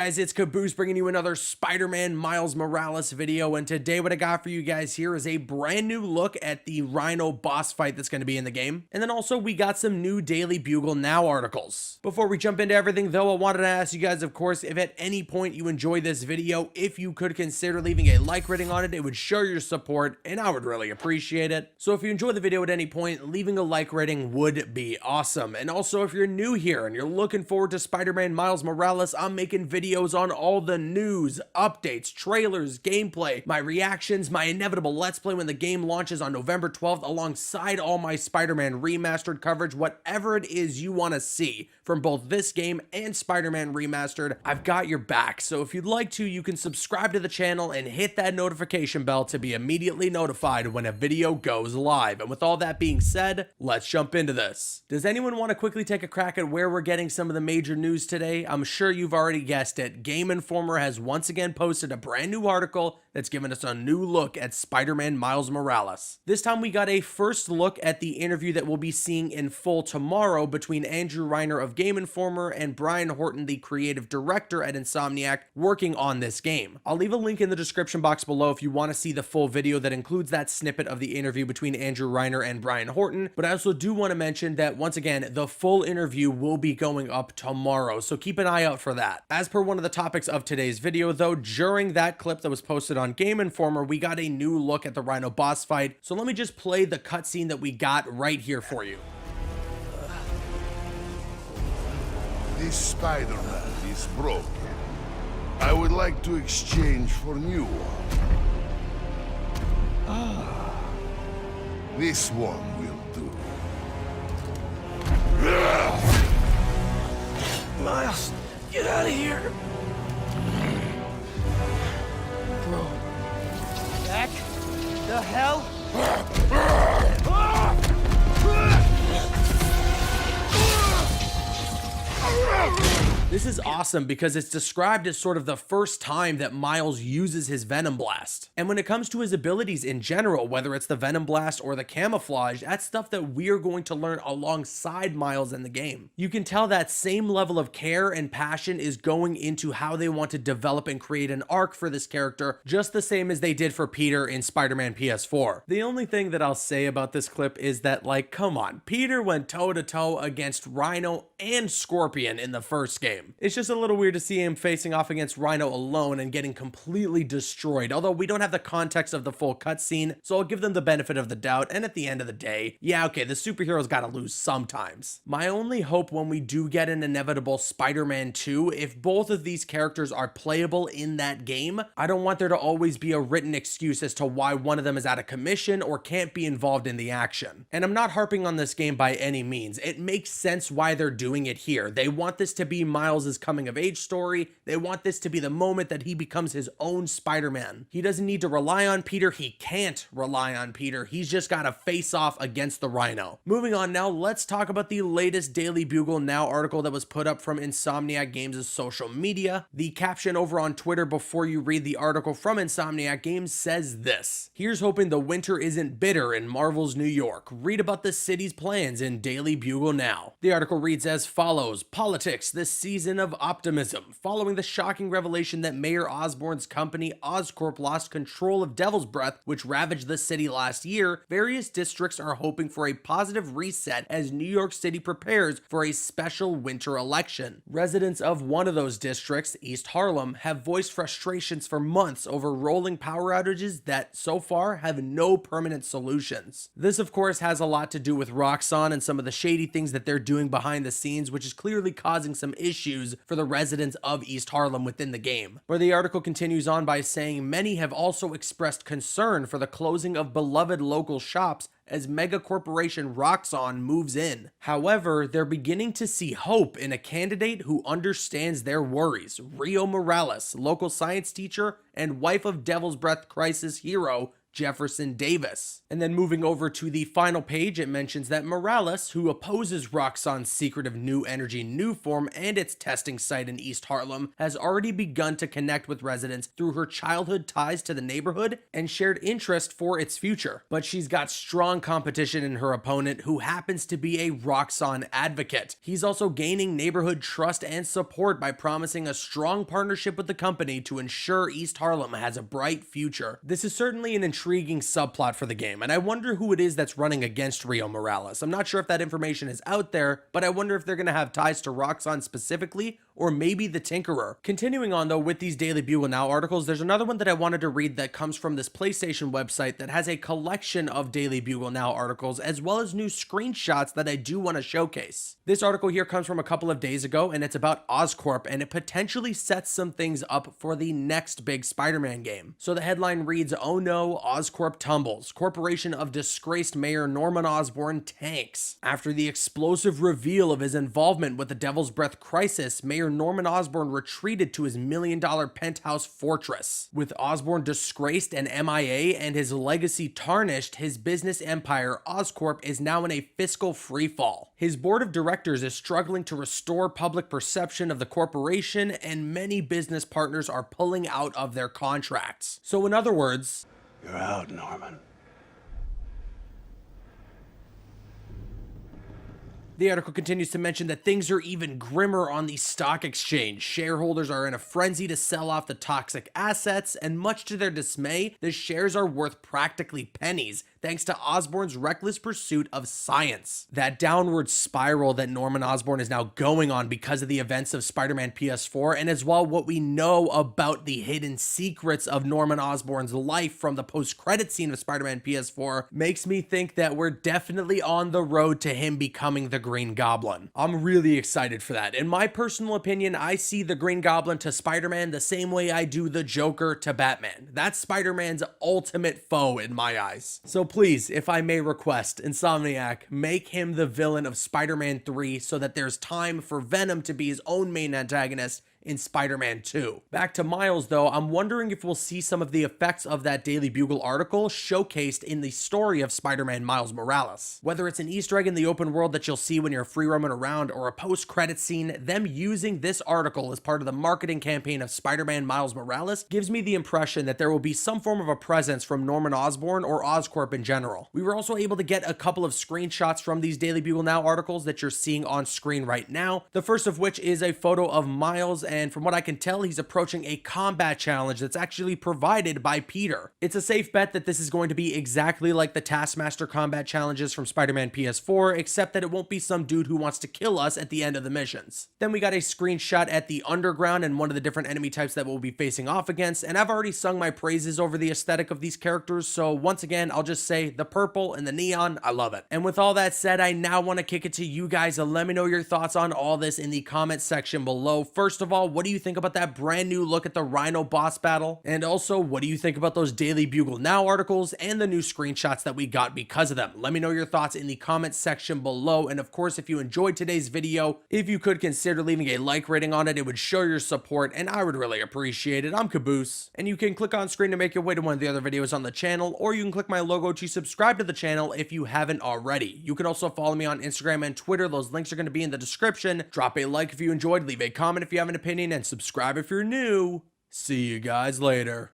Guys, it's Caboose bringing you another Spider-Man Miles Morales video, and today what I got for you guys here is a brand new look at the Rhino boss fight that's going to be in the game, and then also we got some new Daily Bugle Now articles. Before we jump into everything though, I wanted to ask you guys, of course, if at any point you enjoyed this video, if you could consider leaving a like rating on it, it would show your support, and I would really appreciate it. So if you enjoyed the video at any point, leaving a like rating would be awesome. And also, if you're new here and you're looking forward to Spider-Man Miles Morales, I'm making videos on all the news, updates, trailers, gameplay, my reactions, my inevitable Let's Play when the game launches on November 12th, alongside all my Spider-Man Remastered coverage. Whatever it is you want to see from both this game and Spider-Man Remastered, I've got your back. So if you'd like to, you can subscribe to the channel and hit that notification bell to be immediately notified when a video goes live. And with all that being said, let's jump into this. Does anyone want to quickly take a crack at where we're getting some of the major news today? I'm sure you've already guessed it. Game Informer has once again posted a brand new article that's given us a new look at Spider-Man Miles Morales. This time we got a first look at the interview that we'll be seeing in full tomorrow between Andrew Rhino of Game Informer and Brian Horton, the creative director at Insomniac, working on this game. I'll leave a link in the description box below if you want to see the full video that includes that snippet of the interview between Andrew Rhino and Brian Horton, but I also do want to mention that once again, the full interview will be going up tomorrow, so keep an eye out for that. As per one of the topics of today's video though, during that clip that was posted on Game Informer, we got a new look at the Rhino boss fight, so let me just play the cutscene that we got right here for you. This Spider-Man is broken. I would like to exchange for new one. This one will do. Miles, get out of here! Bro. Back? The hell? This is awesome because it's described as sort of the first time that Miles uses his Venom Blast. And when it comes to his abilities in general, whether it's the Venom Blast or the camouflage, that's stuff that we're going to learn alongside Miles in the game. You can tell that same level of care and passion is going into how they want to develop and create an arc for this character, just the same as they did for Peter in Spider-Man PS4. The only thing that I'll say about this clip is that, like, come on, Peter went toe-to-toe against Rhino and Scorpion in the first game. It's just a little weird to see him facing off against Rhino alone and getting completely destroyed, although we don't have the context of the full cutscene, so I'll give them the benefit of the doubt, and at the end of the day, yeah, okay, the superhero's gotta lose sometimes. My only hope when we do get an inevitable Spider-Man 2, if both of these characters are playable in that game, I don't want there to always be a written excuse as to why one of them is out of commission or can't be involved in the action. And I'm not harping on this game by any means. It makes sense why they're doing it here. They want this to be Miles' coming of age story. They want this to be the moment that he becomes his own Spider-Man. He doesn't need to rely on Peter. He can't rely on Peter. He's just got to face off against the Rhino. Moving on now, let's talk about the latest Daily Bugle Now article that was put up from Insomniac Games' social media. The caption over on Twitter before you read the article from Insomniac Games says this: "Here's hoping the winter isn't bitter in Marvel's New York. Read about the city's plans in Daily Bugle Now." The article reads as follows: "Politics, this season of optimism. Following the shocking revelation that Mayor Osborn's company Oscorp lost control of Devil's Breath, which ravaged the city last year, various districts are hoping for a positive reset as New York City prepares for a special winter election. Residents of one of those districts, East Harlem, have voiced frustrations for months over rolling power outages that so far have no permanent solutions." This of course has a lot to do with Roxxon and some of the shady things that they're doing behind the scenes, which is clearly causing some issues for the residents of East Harlem within the game. Where the article continues on by saying many have also expressed concern for the closing of beloved local shops as mega corporation Roxxon moves in. However, they're beginning to see hope in a candidate who understands their worries. Rio Morales, local science teacher and wife of Devil's Breath crisis hero Jefferson Davis. And then moving over to the final page, it mentions that Morales, who opposes Roxxon's secretive new energy new form and its testing site in East Harlem, has already begun to connect with residents through her childhood ties to the neighborhood and shared interest for its future. But she's got strong competition in her opponent, who happens to be a Roxxon advocate. He's also gaining neighborhood trust and support by promising a strong partnership with the company to ensure East Harlem has a bright future. This is certainly an intriguing subplot for the game, and I wonder who it is that's running against Rio Morales. I'm not sure if that information is out there, but I wonder if they're going to have ties to Roxxon specifically, or maybe the Tinkerer. Continuing on though with these Daily Bugle Now articles, there's another one that I wanted to read that comes from this PlayStation website that has a collection of Daily Bugle Now articles as well as new screenshots that I do want to showcase. This article here comes from a couple of days ago, and it's about Oscorp, and it potentially sets some things up for the next big Spider-Man game. So the headline reads, "Oh no, Oscorp tumbles. Corporation of disgraced Mayor Norman Osborn tanks." After the explosive reveal of his involvement with the Devil's Breath crisis, Mayor Norman Osborn retreated to his million-dollar penthouse fortress. With Osborn disgraced and MIA and his legacy tarnished, his business empire, Oscorp, is now in a fiscal freefall. His board of directors is struggling to restore public perception of the corporation, and many business partners are pulling out of their contracts. So in other words, You're out, Norman. the article continues to mention that things are even grimmer on the stock exchange. Shareholders are in a frenzy to sell off the toxic assets, and much to their dismay, the shares are worth practically pennies, thanks to Osborn's reckless pursuit of science. That downward spiral that Norman Osborn is now going on because of the events of Spider-Man PS4, and as well what we know about the hidden secrets of Norman Osborn's life from the post-credit scene of Spider-Man PS4, makes me think that we're definitely on the road to him becoming the Green Goblin. I'm really excited for that. In my personal opinion, I see the Green Goblin to Spider-Man the same way I do the Joker to Batman. That's Spider-Man's ultimate foe in my eyes. So please, if I may request, Insomniac, make him the villain of Spider-Man 3 so that there's time for Venom to be his own main antagonist in Spider-Man 2. Back to Miles though, I'm wondering if we'll see some of the effects of that Daily Bugle article showcased in the story of Spider-Man Miles Morales. Whether it's an Easter egg in the open world that you'll see when you're free roaming around, or a post-credit scene, them using this article as part of the marketing campaign of Spider-Man Miles Morales gives me the impression that there will be some form of a presence from Norman Osborn or Oscorp in general. We were also able to get a couple of screenshots from these Daily Bugle Now articles that you're seeing on screen right now. The first of which is a photo of Miles, and from what I can tell, he's approaching a combat challenge that's actually provided by Peter. It's a safe bet that this is going to be exactly like the Taskmaster combat challenges from Spider-Man PS4, except that it won't be some dude who wants to kill us at the end of the missions. Then we got a screenshot at the underground and one of the different enemy types that we'll be facing off against, and I've already sung my praises over the aesthetic of these characters, so once again, I'll just say the purple and the neon, I love it. And with all that said, I now want to kick it to you guys, and let me know your thoughts on all this in the comment section below. First of all, what do you think about that brand new look at the Rhino boss battle? And also, what do you think about those Daily Bugle Now articles and the new screenshots that we got because of them? Let me know your thoughts in the comment section below. And of course, if you enjoyed today's video, if you could consider leaving a like rating on it, it would show your support and I would really appreciate it. I'm Caboose, and you can click on screen to make your way to one of the other videos on the channel, or you can click my logo to subscribe to the channel if you haven't already. You can also follow me on Instagram and Twitter. Those links are going to be in the description. Drop a like if you enjoyed, leave a comment if you have an opinion, and subscribe if you're new. See you guys later.